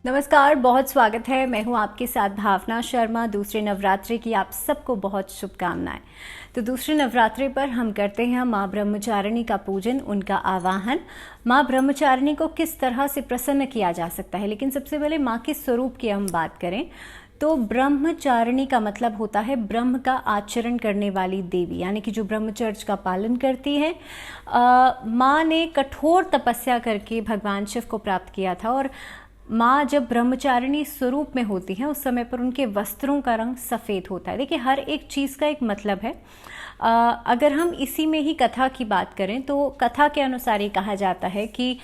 नमस्कार, बहुत स्वागत है। मैं हूं आपके साथ भावना शर्मा। दूसरे नवरात्रि की आप सबको बहुत शुभकामनाएं। तो दूसरे नवरात्रि पर हम करते हैं माँ ब्रह्मचारिणी का पूजन, उनका आवाहन। माँ ब्रह्मचारिणी को किस तरह से प्रसन्न किया जा सकता है, लेकिन सबसे पहले माँ के स्वरूप की हम बात करें तो ब्रह्मचारिणी का मतलब होता है ब्रह्म का आचरण करने वाली देवी, यानी कि जो ब्रह्मचर्य का पालन करती है। माँ ने कठोर तपस्या करके भगवान शिव को प्राप्त किया था, और माँ जब ब्रह्मचारिणी स्वरूप में होती हैं उस समय पर उनके वस्त्रों का रंग सफ़ेद होता है। देखिए, हर एक चीज़ का एक मतलब है। अगर हम इसी में ही कथा की बात करें तो कथा के अनुसार ये कहा जाता है कि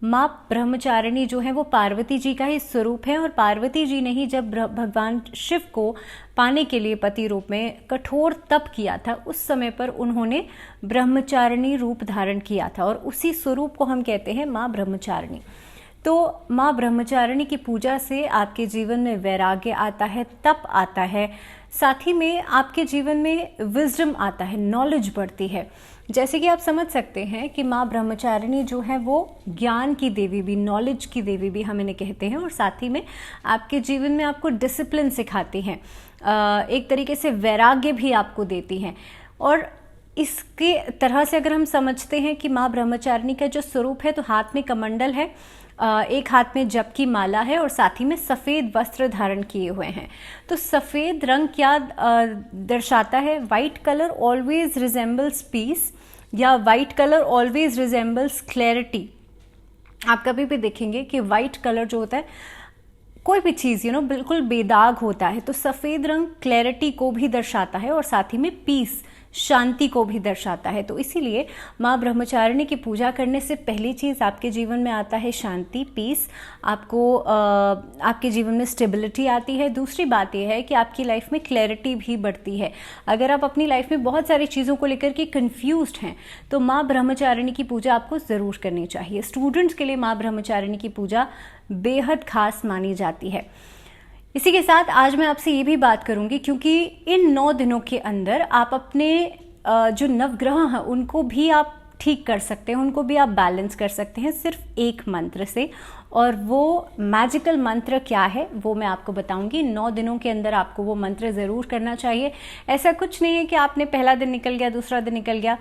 माँ ब्रह्मचारिणी जो है वो पार्वती जी का ही स्वरूप है, और पार्वती जी ने ही जब भगवान शिव को पाने के लिए पति रूप में कठोर तप किया था, उस समय पर उन्होंने ब्रह्मचारिणी रूप धारण किया था, और उसी स्वरूप को हम कहते हैं माँ ब्रह्मचारिणी। तो माँ ब्रह्मचारिणी की पूजा से आपके जीवन में वैराग्य आता है, तप आता है, साथ ही में आपके जीवन में विजडम आता है, नॉलेज बढ़ती है। जैसे कि आप समझ सकते हैं कि माँ ब्रह्मचारिणी जो है वो ज्ञान की देवी भी, नॉलेज की देवी भी हम इन्हें कहते हैं, और साथ ही में आपके जीवन में आपको डिसिप्लिन सिखाती हैं, एक तरीके से वैराग्य भी आपको देती हैं। और इसके तरह से अगर हम समझते हैं कि माँ ब्रह्मचारिणी का जो स्वरूप है, तो हाथ में कमंडल है, एक हाथ में जप की माला है, और साथ ही में सफ़ेद वस्त्र धारण किए हुए हैं। तो सफ़ेद रंग क्या दर्शाता है? White colour always resembles peace, या white colour always resembles clarity. आप कभी भी देखेंगे कि वाइट कलर जो होता है, कोई भी चीज़ बिल्कुल बेदाग होता है, तो सफ़ेद रंग क्लैरिटी को भी दर्शाता है, और साथ ही में पीस, शांति को भी दर्शाता है। तो इसीलिए माँ ब्रह्मचारिणी की पूजा करने से पहली चीज़ आपके जीवन में आता है शांति, पीस। आपको आपके जीवन में स्टेबिलिटी आती है। दूसरी बात यह है कि आपकी लाइफ में क्लैरिटी भी बढ़ती है। अगर आप अपनी लाइफ में बहुत सारी चीज़ों को लेकर के कन्फ्यूज्ड हैं तो माँ ब्रह्मचारिणी की पूजा आपको ज़रूर करनी चाहिए। स्टूडेंट्स के लिए माँ ब्रह्मचारिणी की पूजा बेहद खास मानी जाती है। इसी के साथ आज मैं आपसे ये भी बात करूंगी, क्योंकि इन 9 दिनों के अंदर आप अपने जो नवग्रह हैं उनको भी आप ठीक कर सकते हैं, उनको भी आप बैलेंस कर सकते हैं सिर्फ एक मंत्र से। और वो मैजिकल मंत्र क्या है वो मैं आपको बताऊंगी। 9 दिनों के अंदर आपको वो मंत्र ज़रूर करना चाहिए। ऐसा कुछ नहीं है कि आपने पहला दिन निकल गया, दूसरा दिन निकल गया।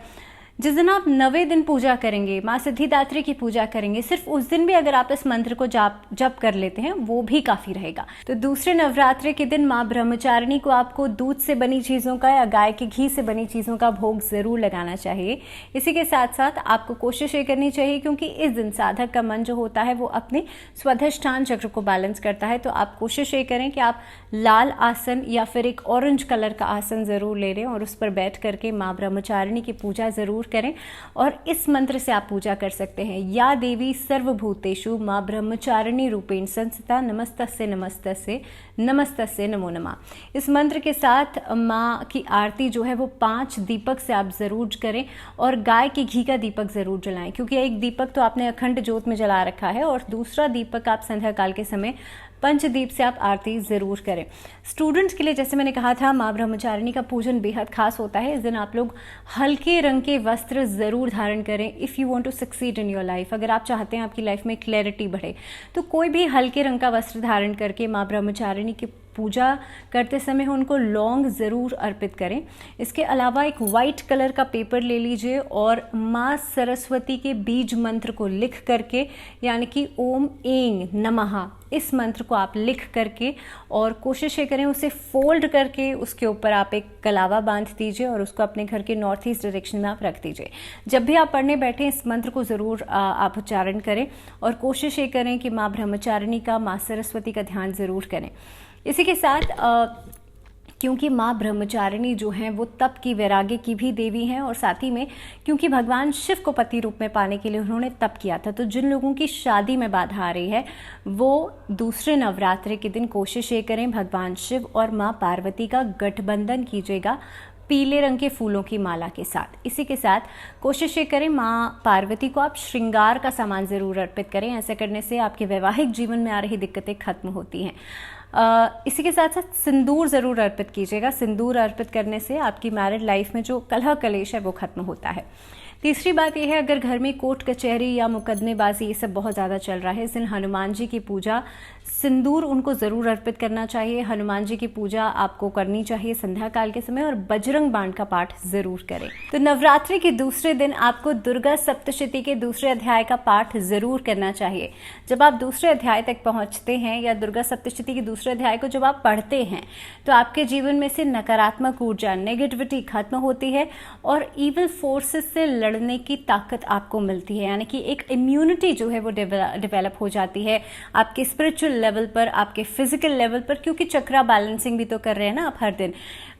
जिस दिन आप 9वें दिन पूजा करेंगे, माँ सिद्धिदात्री की पूजा करेंगे, सिर्फ उस दिन भी अगर आप इस मंत्र को जप कर लेते हैं वो भी काफ़ी रहेगा। तो दूसरे नवरात्रि के दिन माँ ब्रह्मचारिणी को आपको दूध से बनी चीज़ों का या गाय के घी से बनी चीज़ों का भोग ज़रूर लगाना चाहिए। इसी के साथ साथ आपको कोशिश ये करनी चाहिए, क्योंकि इस दिन साधक का मन जो होता है वो अपने स्वाधिष्ठान चक्र को बैलेंस करता है। तो आप कोशिश ये करें कि आप लाल आसन या फिर एक ऑरेंज कलर का आसन ज़रूर ले लें और उस पर बैठ करके माँ ब्रह्मचारिणी की पूजा ज़रूर करें। और इस मंत्र से आप पूजा कर सकते हैं, या देवी सर्वभूतेषु माँ ब्रह्मचारिणी रूपेण संस्थिता नमस्तस्यै नमस्तस्यै नमस्तस्यै नमो नमः। इस मंत्र के साथ माँ की आरती जो है वो 5 दीपक से आप ज़रूर करें, और गाय के घी का दीपक ज़रूर जलाएं, क्योंकि एक दीपक तो आपने अखंड ज्योत में जला रखा है, और दूसरा दीपक आप संध्या काल के समय पंचदीप से आप आरती ज़रूर करें। स्टूडेंट्स के लिए, जैसे मैंने कहा था, माँ ब्रह्मचारिणी का पूजन बेहद खास होता है। इस दिन आप लोग हल्के रंग के वस्त्र ज़रूर धारण करें। If you want to succeed in your life, अगर आप चाहते हैं आपकी लाइफ में क्लैरिटी बढ़े, तो कोई भी हल्के रंग का वस्त्र धारण करके माँ ब्रह्मचारिणी की पूजा करते समय उनको लौंग ज़रूर अर्पित करें। इसके अलावा एक वाइट कलर का पेपर ले लीजिए और माँ सरस्वती के बीज मंत्र को लिख करके, यानी कि ओम ऐं नमः, इस मंत्र को आप लिख करके, और कोशिश ये करें उसे फोल्ड करके उसके ऊपर आप एक कलावा बांध दीजिए और उसको अपने घर के नॉर्थ ईस्ट डायरेक्शन में आप रख दीजिए। जब भी आप पढ़ने बैठें इस मंत्र को ज़रूर आप उच्चारण करें, और कोशिश ये करें कि माँ ब्रह्मचारिणी का, माँ सरस्वती का ध्यान ज़रूर करें। इसी के साथ क्योंकि माँ ब्रह्मचारिणी जो हैं वो तप की, वैराग्य की भी देवी हैं, और साथ ही में क्योंकि भगवान शिव को पति रूप में पाने के लिए उन्होंने तप किया था, तो जिन लोगों की शादी में बाधा आ रही है वो दूसरे नवरात्रि के दिन कोशिश ये करें भगवान शिव और माँ पार्वती का गठबंधन कीजिएगा पीले रंग के फूलों की माला के साथ। इसी के साथ कोशिश ये करें माँ पार्वती को आप श्रृंगार का सामान ज़रूर अर्पित करें। ऐसा करने से आपके वैवाहिक जीवन में आ रही दिक्कतें खत्म होती हैं। इसी के साथ साथ सिंदूर ज़रूर अर्पित कीजिएगा। सिंदूर अर्पित करने से आपकी मैरिड लाइफ में जो कलह कलेश है वो खत्म होता है। तीसरी बात यह है, अगर घर में कोर्ट कचहरी या मुकदमेबाजी ये सब बहुत ज़्यादा चल रहा है, इस दिन हनुमान जी की पूजा, सिंदूर उनको ज़रूर अर्पित करना चाहिए। हनुमान जी की पूजा आपको करनी चाहिए संध्या काल के समय, और बजरंग बाण का पाठ ज़रूर करें। तो नवरात्रि के दूसरे दिन आपको दुर्गा सप्तशती के दूसरे अध्याय का पाठ ज़रूर करना चाहिए। जब आप दूसरे अध्याय तक पहुंचते हैं या दुर्गा सप्तशती के दूसरे अध्याय को जब आप पढ़ते हैं तो आपके जीवन में से नकारात्मक ऊर्जा, नेगेटिविटी खत्म होती है और इविल फोर्सेस से लड़ने की ताकत आपको मिलती है। यानी कि एक इम्यूनिटी जो है वो डेवलप हो जाती है आपके स्पिरिचुअल लेवल पर, आपके फिजिकल लेवल पर, क्योंकि चक्रा बैलेंसिंग भी तो कर रहे हैं ना आप हर दिन,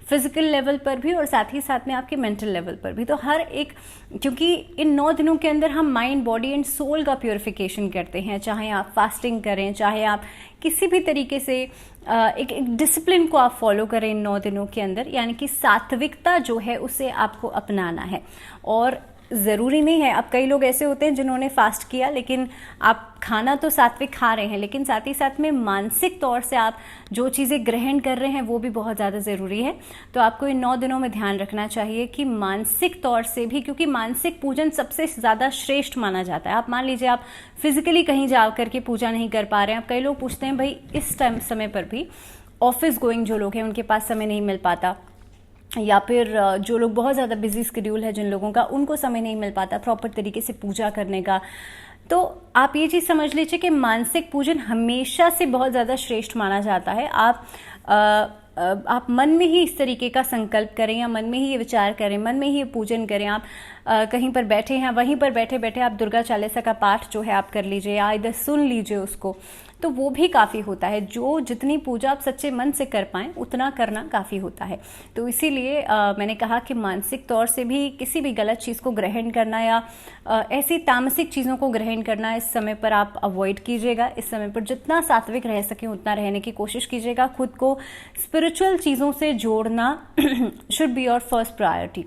फिजिकल लेवल पर भी और साथ ही साथ में आपके मेंटल लेवल पर भी। तो हर एक, क्योंकि इन 9 दिनों के अंदर हम माइंड, बॉडी एंड सोल का प्योरिफिकेशन करते हैं, चाहे आप फास्टिंग करें, चाहे आप किसी भी तरीके से एक डिसिप्लिन को आप फॉलो करें इन 9 दिनों के अंदर, यानी कि सात्विकता जो है उसे आपको अपनाना है। और ज़रूरी नहीं है, अब कई लोग ऐसे होते हैं जिन्होंने फास्ट किया लेकिन आप खाना तो सात्विक खा रहे हैं, लेकिन साथ ही साथ में मानसिक तौर से आप जो चीज़ें ग्रहण कर रहे हैं वो भी बहुत ज़्यादा ज़रूरी है। तो आपको इन 9 दिनों में ध्यान रखना चाहिए कि मानसिक तौर से भी, क्योंकि मानसिक पूजन सबसे ज़्यादा श्रेष्ठ माना जाता है। आप मान लीजिए आप फिजिकली कहीं जा करके पूजा नहीं कर पा रहे हैं, अब कई लोग पूछते हैं भाई इस समय पर भी ऑफिस गोइंग जो लोग हैं उनके पास समय नहीं मिल पाता, या फिर जो लोग बहुत ज़्यादा बिजी स्केड्यूल है जिन लोगों का, उनको समय नहीं मिल पाता प्रॉपर तरीके से पूजा करने का। तो आप ये चीज़ समझ लीजिए कि मानसिक पूजन हमेशा से बहुत ज़्यादा श्रेष्ठ माना जाता है। आप मन में ही इस तरीके का संकल्प करें या मन में ही ये विचार करें, मन में ही ये पूजन करें। आप कहीं पर बैठे हैं, वहीं पर बैठे बैठे आप दुर्गा चालीसा का पाठ जो है आप कर लीजिए या इधर सुन लीजिए उसको, तो वो भी काफ़ी होता है। जो जितनी पूजा आप सच्चे मन से कर पाएँ उतना करना काफ़ी होता है। तो इसीलिए मैंने कहा कि मानसिक तौर से भी किसी भी गलत चीज़ को ग्रहण करना या ऐसी तामसिक चीज़ों को ग्रहण करना इस समय पर आप अवॉइड कीजिएगा। इस समय पर जितना सात्विक रह सकें उतना रहने की कोशिश कीजिएगा। खुद को स्पिरिचुअल चीज़ों से जोड़ना should be your first priority.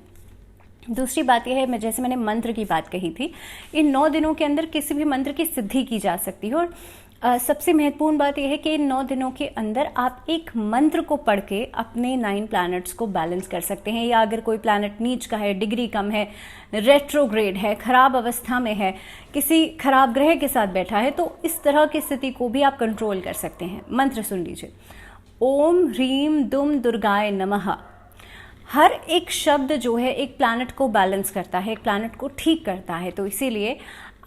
दूसरी बात यह है, जैसे मैंने मंत्र की बात कही थी, इन 9 दिनों के अंदर किसी भी मंत्र की सिद्धि की जा सकती है। और सबसे महत्वपूर्ण बात यह है कि इन 9 दिनों के अंदर आप एक मंत्र को पढ़ के अपने 9 प्लैनेट्स को बैलेंस कर सकते हैं। या अगर कोई प्लैनेट नीच का है, डिग्री कम है, रेट्रोग्रेड है, खराब अवस्था में है, किसी खराब ग्रह के साथ बैठा है, तो इस तरह की स्थिति को भी आप कंट्रोल कर सकते हैं। मंत्र सुन लीजिए, ओम ह्रीम दुम दुर्गाय नमः। हर एक शब्द जो है एक प्लैनेट को बैलेंस करता है, एक प्लैनेट को ठीक करता है। तो इसीलिए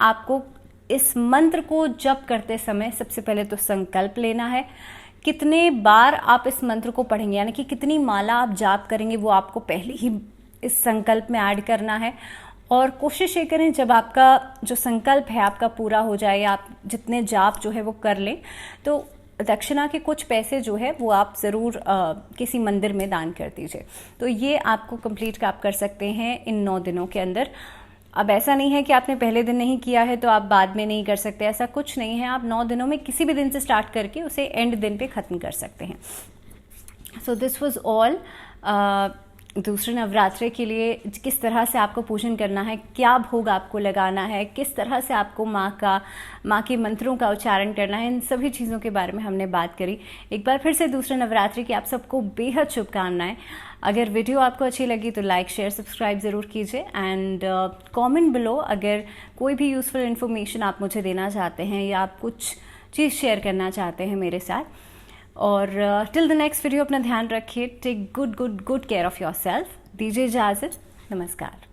आपको इस मंत्र को जप करते समय सबसे पहले तो संकल्प लेना है। कितने बार आप इस मंत्र को पढ़ेंगे, यानी कि कितनी माला आप जाप करेंगे, वो आपको पहले ही इस संकल्प में ऐड करना है। और कोशिश ये करें जब आपका जो संकल्प है आपका पूरा हो जाए, या आप जितने जाप जो है वो कर लें, तो दक्षिणा के कुछ पैसे जो है वो आप ज़रूर किसी मंदिर में दान कर दीजिए। तो ये आपको कंप्लीट आप कर सकते हैं इन 9 दिनों के अंदर। अब ऐसा नहीं है कि आपने पहले दिन नहीं किया है तो आप बाद में नहीं कर सकते, ऐसा कुछ नहीं है। आप 9 दिनों में किसी भी दिन से स्टार्ट करके उसे एंड दिन पे ख़त्म कर सकते हैं। So this was all. दूसरे नवरात्रे के लिए किस तरह से आपको पूजन करना है, क्या भोग आपको लगाना है, किस तरह से आपको माँ के मंत्रों का उच्चारण करना है, इन सभी चीज़ों के बारे में हमने बात करी। एक बार फिर से दूसरे नवरात्रि की आप सबको बेहद शुभकामनाएं। अगर वीडियो आपको अच्छी लगी तो लाइक, शेयर, सब्सक्राइब ज़रूर कीजिए एंड कमेंट बिलो अगर कोई भी यूज़फुल इन्फॉर्मेशन आप मुझे देना चाहते हैं या आप कुछ चीज़ शेयर करना चाहते हैं मेरे साथ। और टिल द नेक्स्ट वीडियो अपना ध्यान रखिए। Take good care of yourself. दीजिए इजाज़त। नमस्कार।